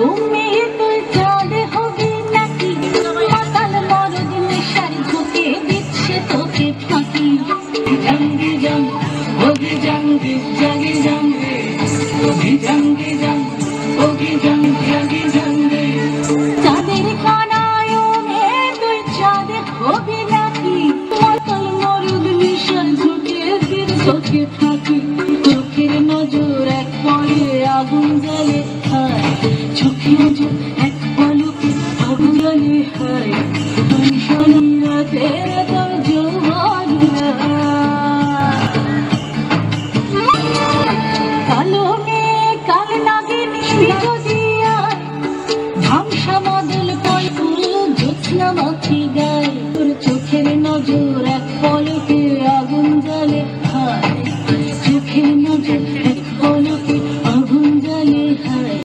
তুমি তুই চাঁদ হবি নাকি মাতাল মরদ নেশার ঝোঁকে দিচ্ছে তোকে ফাঁকি জঙ্গি জং ওগি জঙ্গি জঙ্গি জঙ্গি ওগি জঙ্গি জং ওগি জঙ্গি জঙ্গি জঙ্গি চাঁদের কানায়নে তুই চাঁদ হবি নাকি মাতাল মরদ নেশার ঝোঁকে দিচ্ছে তোকে ফাঁকি চোখের নজর এক পরে আগুন জ্বলে চোখে নজর এক পলকে আগুন জ্বলে রাতে তোর জোয়ার কালো মেয়ে কাল নাগিনী যদি ঝামসা মদল কয় ফুল জ্যোৎস্না মাখি